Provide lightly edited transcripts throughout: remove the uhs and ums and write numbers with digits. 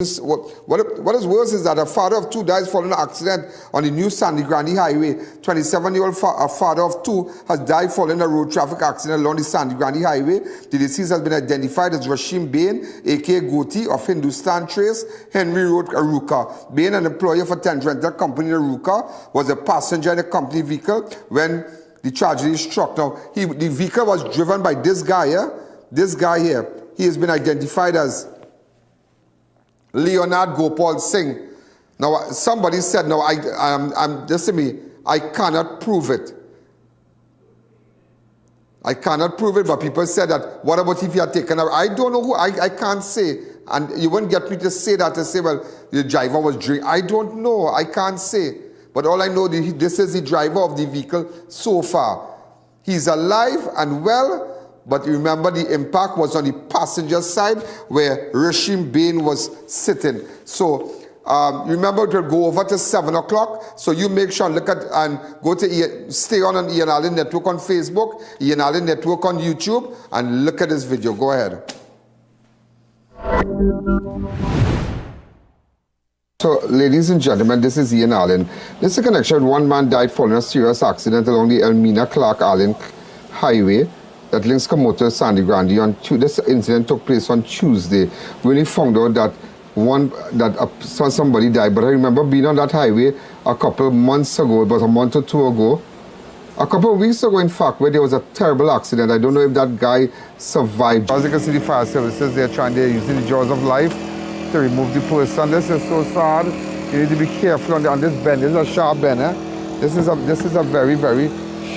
What is worse is that a father of two dies following an accident on the new Sangre Grande Highway. 27-year-old father of two has died following a road traffic accident along the Sangre Grande Highway. The deceased has been identified as Rusheem Bayne, a.k.a. Goati of Hindustan Trace, Henry Road, Arouca. Bayne, an employer for tent rental company in Arouca, was a passenger in a company vehicle when the tragedy struck. Now, the vehicle was driven by this guy here. This guy here. He has been identified as Leonard Gopal Singh. Now, somebody said, no, listen to me, I cannot prove it. I cannot prove it, but people said that, what about if you had taken her? I don't know who, I can't say. And you wouldn't get me to say that, to say, well, the driver was drinking. I don't know, I can't say. But all I know, this is the driver of the vehicle so far. He's alive and well. But remember, the impact was on the passenger side where Rusheem Bayne was sitting. So remember, it will go over to 7 o'clock. So you make sure and look at and go to stay on I.A.N Network on Facebook, I.A.N Network on YouTube, and look at this video. Go ahead. So, ladies and gentlemen, this is I.A.N. This is a connection. One man died following a serious accident along the Elmina-Clark-Allen Highway that links Komoto to Sangre Grande. This incident took place on Tuesday. We only found out that somebody died. But I remember being on that highway a couple months ago, about a month or two ago, a couple of weeks ago, in fact, where there was a terrible accident. I don't know if that guy survived. As you can see, the fire services, they're using the jaws of life to remove the person. This is so sad. You need to be careful on this bend. This is a sharp bend. This is a very, very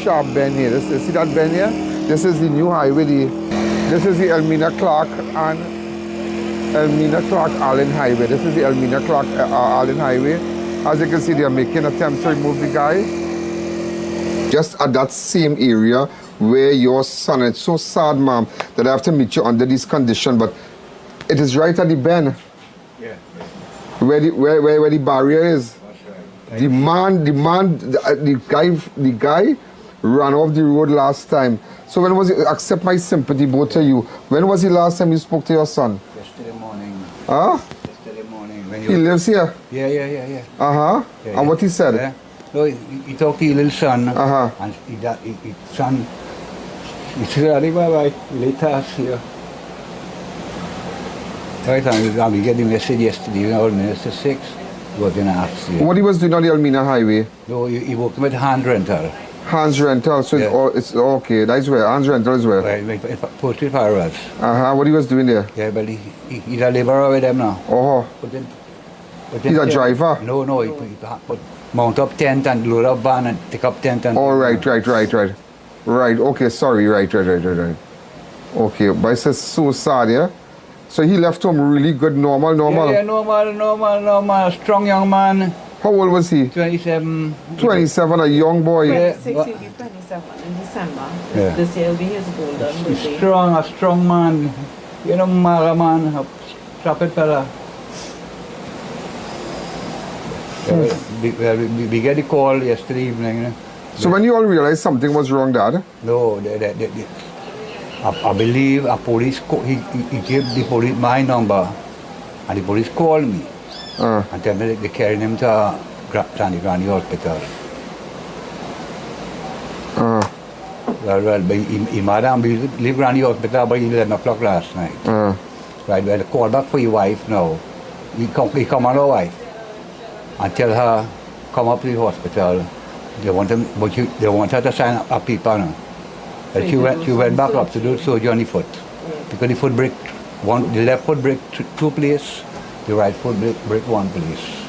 sharp bend here. See that bend here? This is the new highway. This is the Elmina-Clark and Elmina-Clark-Allen Highway. This is the Elmina-Clark-Allen Highway. As you can see, they are making attempts to remove the guy. Just at that same area where your son, it's so sad, ma'am, that I have to meet you under these conditions, but it is right at the bend. Yeah. Where the barrier is. Right. The guy ran off the road last time. So when was it? Accept my sympathy, both of you. When was the last time you spoke to your son? Yesterday morning. Huh? Yesterday morning. When he lives here? Yeah. Uh-huh. Yeah, and what he said? Yeah. No, he talked to his little son. Uh-huh. And his son, he said, bye-bye, later here. Right, and we get the message yesterday, almost 6, he was in an accident. What he was doing on the Elmina Highway? No, he worked with hand rental. Hands rental, so yeah. It's okay. That's where hands rental is where. Right, Poultry Farmers. What he was doing there? Yeah, but he's a laborer with them now. Oh. But he's a driver? No, he mount up tent and load up van and take up tent and. Oh, right. Right. Okay, sorry. Right. Okay, but it's just so sad, yeah. So he left home really good, normal. Yeah, normal. Strong young man. How old was he? 27. 27, a young boy. 26, he'll be 27 in December. Yeah. This year will be his golden birthday. A strong man. You know, Mara man, a strapped fella. We get the call yesterday evening. You know? So when you all realized something was wrong, Dad? No, I believe a police, he gave the police my number, and the police called me. And tell me they carried him to Sangre Grande Hospital. Well, he madam, we leave Grande Hospital by 11 o'clock last night. Right, well, call back for your wife now. He come on our wife and tell her, come up to the hospital. They want her to sign a paper now. But she went back up to do surgery on the foot. Because the foot break, the left foot break 2 places. The right foot break 1 place.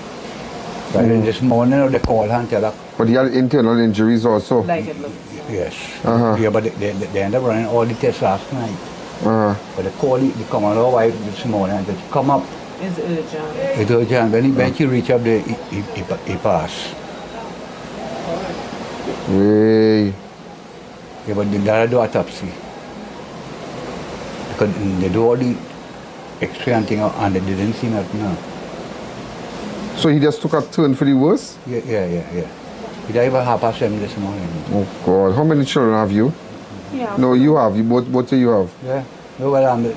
But this morning they call her and tell her. But he had internal injuries also? Like it looks. Yes. Yeah, but they ended up running all the tests last night. But they come on our wife this morning and they come up. It's urgent. It's urgent. When she reach up there, he passed. Hey. Yeah, but they do autopsy. Because they do all the X-ray and thing and they didn't see nothing now. So he just took a turn for the worse? Yeah. He died about 7:30 this morning. Oh God, how many children have you? Yeah. No, you have. Both of you have. Yeah. No, well,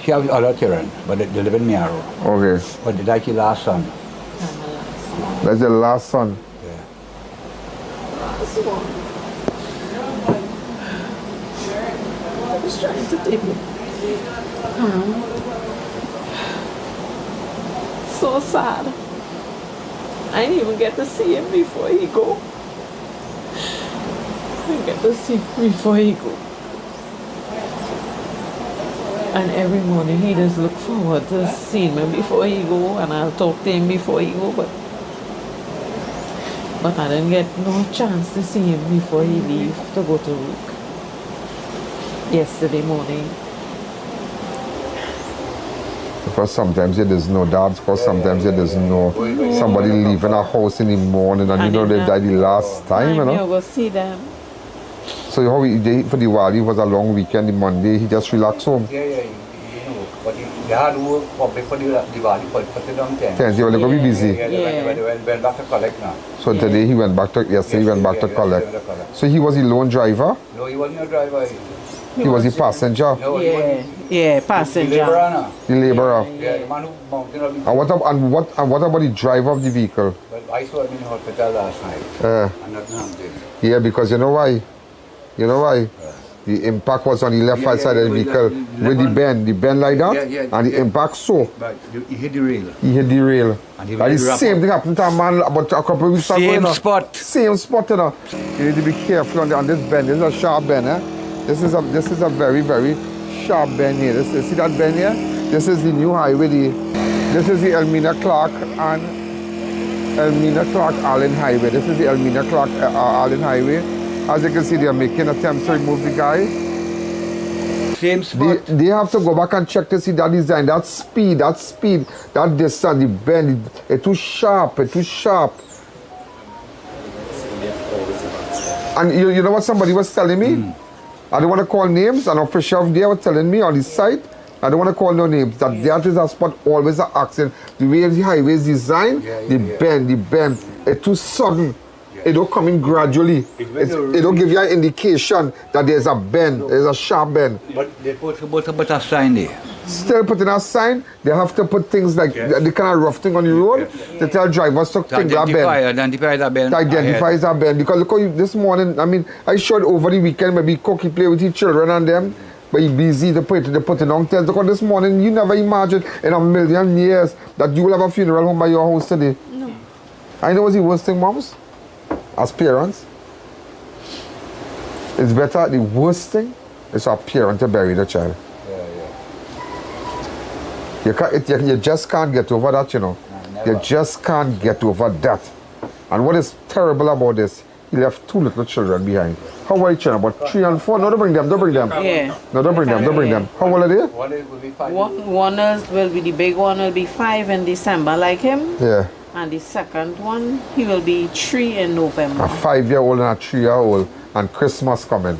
She has other children, but they live in Miaro. Okay. But they died her last son. That's the last son. Yeah. I was trying to take it. So sad. I didn't even get to see him before he go. I didn't get to see him before he go. And every morning he just look forward to seeing me before he go, and I'll talk to him before he go, but I didn't get no chance to see him before he leave to go to work yesterday morning. Because sometimes you doesn't know that, because sometimes you doesn't know somebody leaving a house in the morning and you know they died the last time, you know. You go see them. So how for the while it was a long weekend, the Monday, he just relaxed home. Yeah, you know, but he had to work probably for the Diwali for the long time. Yes, he was going to be busy. Went back to collect now. So today he went back to, yesterday he went back to collect. So he was the lone driver? No, he wasn't a driver. He was the passenger? No, Passenger. The laborer. The laborer? Yeah, the man who mounted up. And what about the driver of the vehicle? Well, I saw him in the hospital last night. And nothing happened. Yeah, because you know why? You know why? The impact was on the left hand side of the vehicle with the bend like that, and the impact so. But he hit the rail. He hit the rail. And the same thing happened to a man about a couple of weeks ago. Same spot. Same spot, you know. You need to be careful on this bend. This is a sharp bend, eh? This is a very, very sharp bend here. See that bend here? This is the new highway. This is the Elmina Clark and Elmina Clark Allen Highway. This is the Elmina Clark Allen Highway. As you can see, they are making attempts to remove the guy. Same spot. They have to go back and check to see that design, that speed, that distance, the bend, it's too sharp, And you know what somebody was telling me? I don't want to call names, an official there was telling me on the site, I don't want to call no names, that is a spot always an accident. The way the highway is designed, the bend, it's too sudden. It don't come in gradually. It don't give you an indication that there's a bend, there's a sharp bend. But they put a sign there. Still putting a sign, they have to put things like the kind of rough thing on the road to tell drivers to think that bend. Identify that bend. To identify that bend. Because look how this morning, I mean, I showed over the weekend, maybe Cookie play with his children and them, but he busy to put it on tents. Because this morning, you never imagined in a million years that you will have a funeral home by your house today. No. I know what's the worst thing, moms? As parents, it's better, the worst thing is for a parent to bury the child. You just can't get over that, you know. You just can't get over that. And what is terrible about this, he left 2 little children behind. How old are your children? About 3 and 4? No, don't bring them. Yeah. No, don't bring them. How old are they? One will be 5. One will be the big one, will be 5 in December, like him. Yeah. And the second one, he will be 3 in November. A 5-year-old and a 3-year-old, and Christmas coming.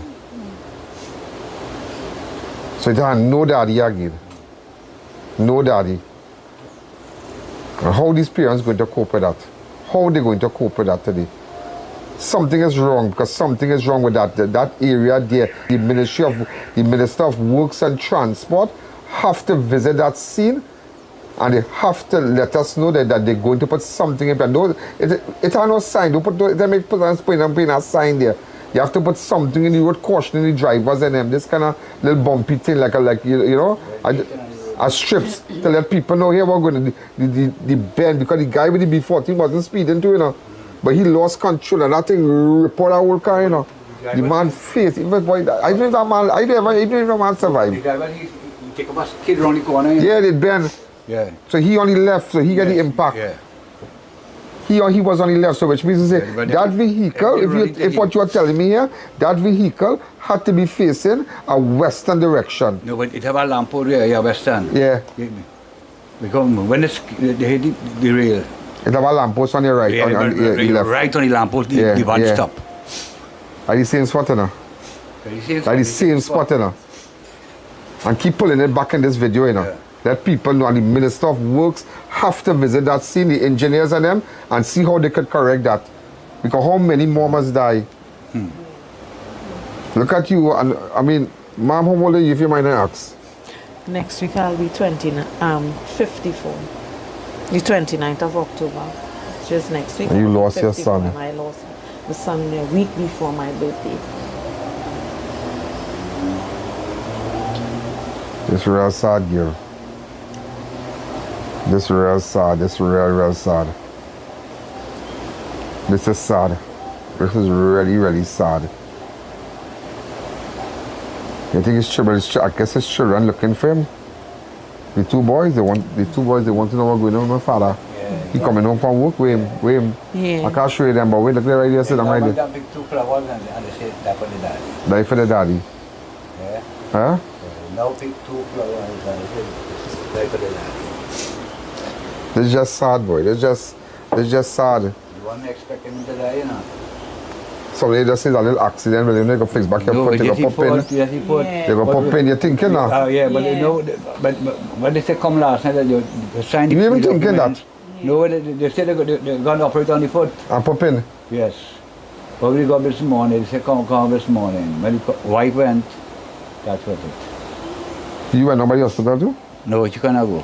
So they have no daddy again. No daddy. And how these parents going to cope with that? How are they going to cope with that today? Something is wrong, because something is wrong with that area there. The Minister of Works and Transport have to visit that scene, and they have to let us know that they're going to put something in place. It's no sign. Don't put a sign there. You have to put something in the road, cautioning the drivers and them. This kind of little bumpy thing, like you know, a strips to let people know here we're going to the bend, because the guy with the B14 wasn't speeding too, you know, but he lost control and that thing ripped out the whole car, you know. The man faced. I don't know if that man survived. The driver, he take a kid around the corner. Yeah, it bend. Yeah. So he only left, so he got the impact. Yeah. He was on the left, so which means to say that vehicle, if what you are telling me here, that vehicle had to be facing a western direction. No, but it have a lamp over there, yeah, western. Yeah. Because when they hit the rail. It have a lamppost on your right, Yeah, on the left. right on the lamppost, the van stop. Are the same spot, you know? Are the same spot, you know? And keep pulling it back in this video, you know? Yeah. Let people know, and the Minister of Works have to visit that scene, the engineers and them, and see how they could correct that. Because how many more must die? Look at you, and I mean, ma'am, how old are you, if you mind I ask? Next week I'll be 54. The 29th of October. Just next week. And you I'll be lost your 54, son. and I lost my son a week before my birthday. This real sad, girl. This real sad. This real sad. This is sad. This is really, really sad. You think his children, I guess his children looking for him. The two boys, they want to know what's going on with my father. Yeah. He coming home from work with him. Yeah. I can't show you them, but wait, look there right there, sit down right there. They pick 2 flowers and they say that for the daddy. Die for the daddy. Yeah. Huh? Now pick 2 flowers and they say die for the daddy. This is just sad, boy. This is just sad. You weren't expecting him to die, you know. Somebody just says a little accident, but they go fix back your foot, they go pop in. Yes, he fought. Yeah. They go pop in, you're thinking now. Yeah, but Yeah. you know, but when they say come last night, you signed You the even thinking documents. that? No, they said they're going to operate on the foot. And pop in. Yes. But we got this morning, they said come this morning. When the wife went, that was it. You went nobody hospital too? No, she cannot go.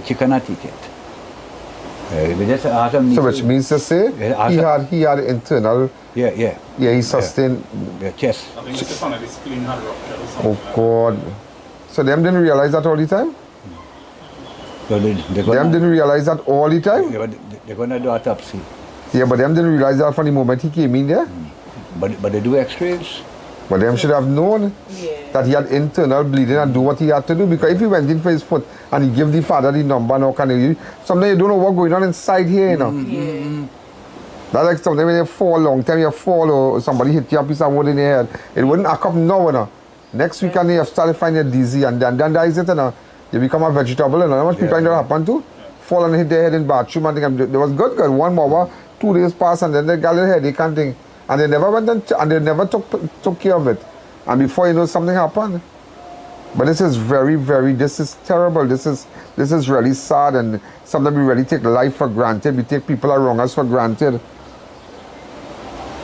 She cannot take it. We just asked him. So which means to say Yeah, he had internal, Yeah, he sustained. the chest. I think it's one of the spleen had ruptured or something. Oh God. So them didn't realize that all the time? So they're Them didn't realize that all the time? they're going to do autopsy. Yeah, but them didn't realize that from the moment he came in there. But they do x-rays. But them should have known Yeah. that he had internal bleeding and do what he had to do. Because if he went in for his foot and he gave the father the number, now can you? Sometimes you don't know what's going on inside here, you know. Yeah. That's like sometimes when you fall, long time you fall or somebody hit you a piece of wood in your head. It wouldn't act up now, you know. Next week and you have started finding dizzy and then that is it, you know. You become a vegetable, you know. How much people that happen to? Fall and hit their head in bathroom and think it was good, 1 hour, 2 days pass and then they got a headache and thing. And they never went and they never took care of it. And before you know, something happened. But this is this is terrible. This is really sad, and sometimes we really take life for granted. We take people around us for granted.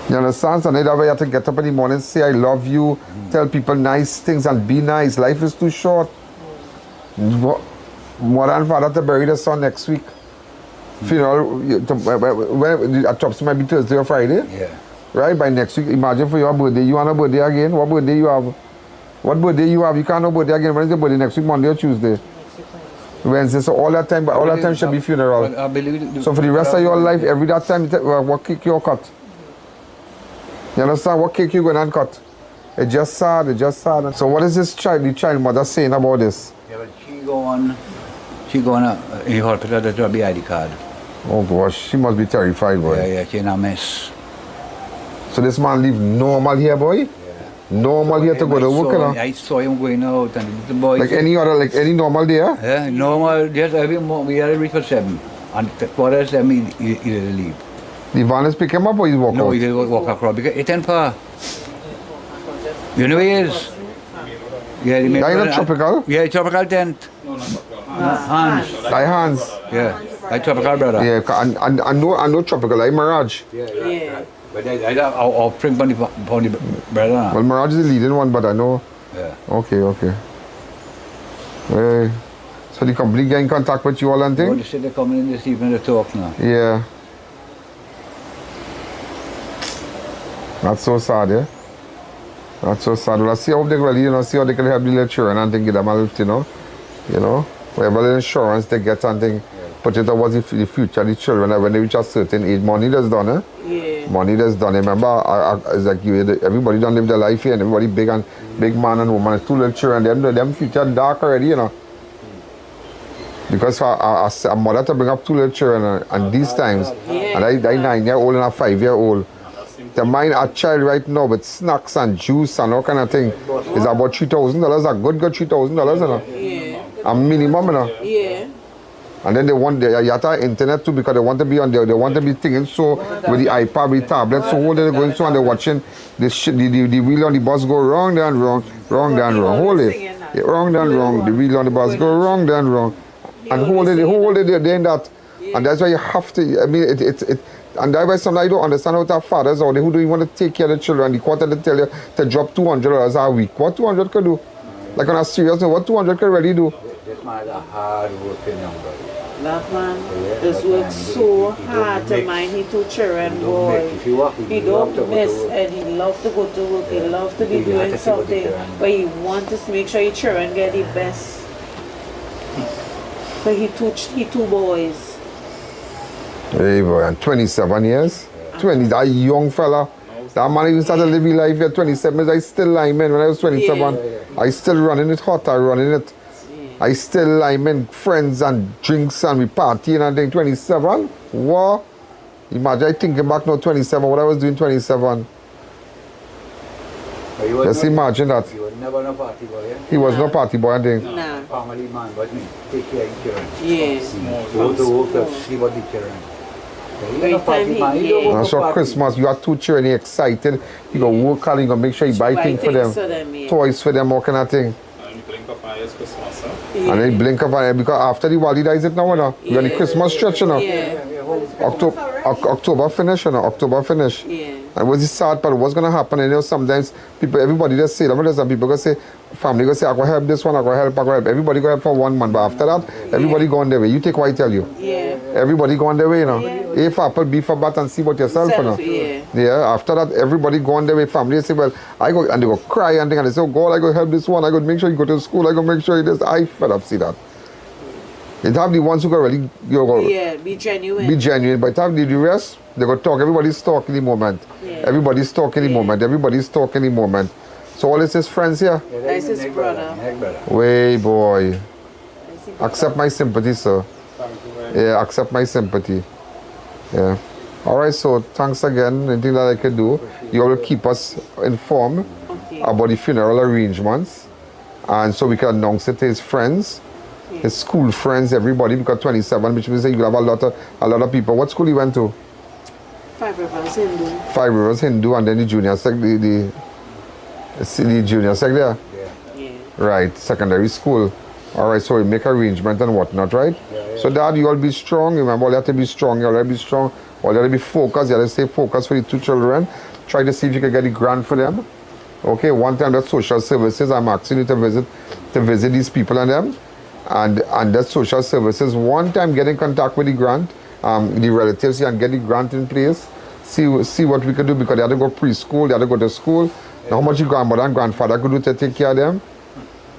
You understand? So that's why you have to get up in the morning, say I love you, tell people nice things and be nice. Life is too short. Mother and father to bury the son next week. Funeral, when autopsy might be Thursday or Friday. Yeah. Right, by next week, imagine for your birthday, you want a birthday again? What birthday you have? What birthday you have? You can't have birthday again. When is your birthday? Next week, Monday or Tuesday? Wednesday. So all that time, but all that time should be funeral. I believe So for the rest of your life, every that time, what cake you cut? You understand? What cake you going to cut? It's just sad, it's just sad. So what is the child mother saying about this? Yeah, but she go on in the hospital to drop the ID card. Oh gosh, she must be terrified, boy. Yeah, she in a mess. So this man live normal here, boy? Normal here to go to work, you know? I saw him going out and the boy. Like any normal day, huh? Yeah, normal, just every morning, we are ready for 7. And for us, he leave. The van is pick him up or he's walk No, out? he will walk across because it's in far. You know where he is? Yeah, he That ain't a tropical? Yeah, tropical tent. No, not Hans. Like hands. Yeah, like tropical brother. Yeah, I know tropical, like Mirage. Yeah. But I'll bring on the brother. Well, Mirage is the leading one, but I know. Yeah. Okay. So the company get in contact with you all and Oh, thing? they said they're coming in this evening to talk now. Yeah. That's so sad, yeah? That's so sad. Well, I see how they really, see how they can help the little children and think, give them a lift, you know? Whatever the insurance they get and thing, put it towards the future of the children. When they reach a certain age, money that's done, eh? Yeah. Money that's done. Remember, it's like everybody don't live their life here, and everybody big man and woman, 2 little children, them future dark already, you know. Because for a mother to bring up 2 little children and these times, and I 9-year-old and a 5-year-old, to mind a child right now with snacks and juice and all kind of thing is about $3,000, a good $3,000, you know. Yeah. A minimum, you know. Yeah. And then they want you have to have internet too because they want to be on there. They want to be thinking so with the iPad, with the tablet. So all they're going so and they're watching the wheel on the bus go wrong, then wrong, wrong, then wrong. Hold it. Yeah, wrong, then wrong. The wheel on the bus go wrong, then wrong. And hold it, they're doing that. And that's why you have to, I mean, and that's why sometimes I don't understand how that fathers out there who don't even want to take care of the children. The quarter they tell you to drop $200 a week. What 200 could do? Like on a serious note, what 200 can really do? This man is a hard working young boy. That man Yeah, just that works man, so he don't hard to mix. mind his two children, He don't boy. mix. If he walk, He he love to don't go miss, to work. and he love to go to work. He Yeah. love to be He had doing to see what he something, can. but he want to make sure his children get the best. But he two boys. Hey boy, and 27 years? 20, that young fella. That man even started living life at 27. I still lineman when I was 27. I still running it hot, I running it. I still lineman, friends and drinks and we partying and thing. 27? What? Imagine I thinking back now 27, what I was doing 27. But he was Just not- imagine that. He was never no party boy, yeah? He was no party boy and thing. Nah. Family man, but me, take care of children. Yeah. Go to work to see what the children. He By no the party time man, he- he don't yeah. go And to so party. Christmas, you have two children, you're excited. You go work hard, you go make sure you buy Buy things for them. things for them, yeah. Toys for them, all kind of thing. And you blink up my eyes Christmas, huh? Yeah. And then blink of an eye because after the Diwali is it now, you know? We're in the Yeah. Christmas stretch, you know? Yeah. October finish, you know? October finish. Yeah. And what's the sad part? What's gonna happen? You know, sometimes people, everybody just say, there's some people gonna say, family gonna say, I go help this one, I go help, I go help. Everybody go help for 1 month, but after that, everybody go on their way. You take what I tell you. Yeah. Everybody go on their way, you know. A for apple, B for bat, and see what yourself, you know. Self, yeah. Yeah, after that, everybody go on their way. Family say, well, I go, and they go cry and thing, and they say, oh God, I go help this one, I go make sure you go to school, I go make sure you this. I fed up, see that. It have the ones who go really, you know, Yeah, be genuine. be genuine, but have the rest, they go talk. Everybody's talking the moment. Yeah. Everybody's talking the Yeah. moment. Everybody's talking the moment. So all this is friends here. Yeah, That's his neck brother. Neck brother. Way boy. I see Accept my sympathy, sir. Thank you very Yeah, accept my sympathy. Yeah. All right, so thanks again. Anything that I can do, you will keep us informed Okay. about the funeral arrangements, and so we can announce it to his friends, his school friends, everybody. Because 27, which means that you have a lot of people. What school he went to? 5 Rivers Hindu. 5 Rivers Hindu, and then the junior sec, the junior sec there. Yeah. Right, secondary school. All right, so we make arrangement and whatnot, right? So Dad, you all be strong. Remember, you have to be strong. You all have to be strong. All you have to be focused. You have to stay focused for the two children. Try to see if you can get the grant for them. Okay, one time that social services, I'm asking you to visit these people and them. And that social services, one time get in contact with the grant, the relatives and get the grant in place. See what we can do because they have to go preschool, they have to go to school. Now, how much your grandmother and grandfather could do to take care of them?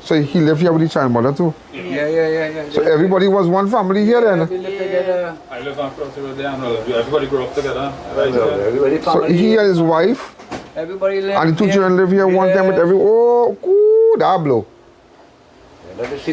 So he lived here with the child mother too. Yeah. So everybody was one family here then. We live together. I live on Cross River there and everybody grew up together. Right Well, there. everybody So family. he and his wife Everybody live. and the two children live here one time with every, oh, cool, that blow.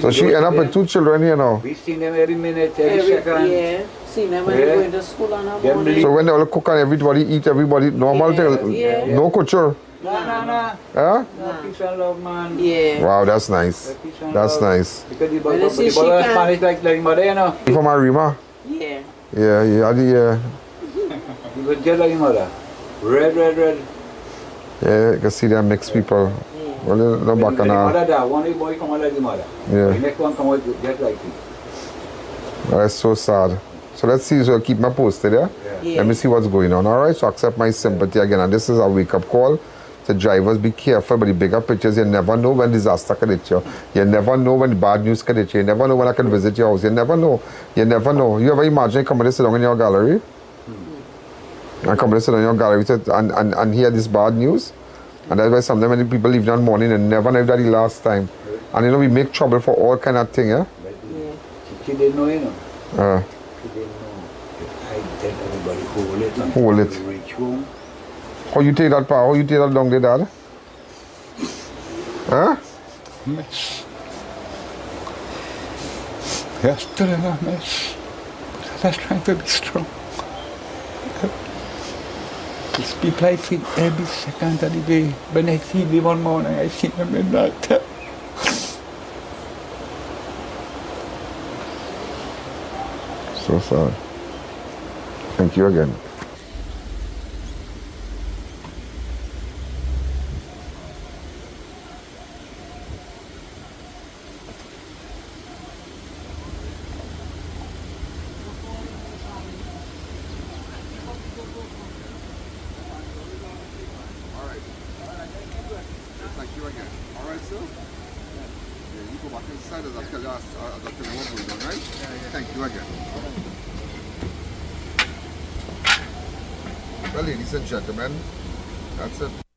So she ended up with 2 children here now. We seen them every minute, every second. Yeah. See them when Yeah. they going to school on a Them morning. So when they all cook and everybody eat, everybody normal thing, Yeah. no culture. No. Huh? No, peace and love, man. Yeah. Wow, that's nice. Peace and That's love. nice. Because the When they say brother she was can- Spanish like mother, you know. From Arima? Yeah. Yeah, yeah. He was just like mother. Red. Yeah, you can see them mixed people. Well, no When the bacchanal. mother died, one boy come out like the mother. Yeah. The next one come out just like him. That's so sad. So let's see, so keep me posted, yeah? Yeah. Let me see what's going on. All right, so accept my sympathy again. And this is a wake-up call to drivers. Be careful, but the bigger pictures, you never know when disaster can hit you. You never know when bad news can hit you. You never know when I can visit your house. You never know. You never know. You ever imagine coming to sit down in your gallery? And coming to sit down in your gallery and hear this bad news? And that's why sometimes when people leave on morning and never know that the last time. And you know, we make trouble for all kind of thing, yeah? She didn't know, you know. She didn't know. I tell everybody hold it. And Hold it. Reach home. How you take that power? How you take that down there, Dad? Huh? Mess. You're still in a mess. But I'm just trying to be strong. These people I feel every second of the day. When I see them one morning, I see them in that. So sad. Thank you again. Thank you again. All right, sir. I'll tell you, I'll tell you what we're doing, right? Thank you again. Well, ladies and gentlemen, that's it.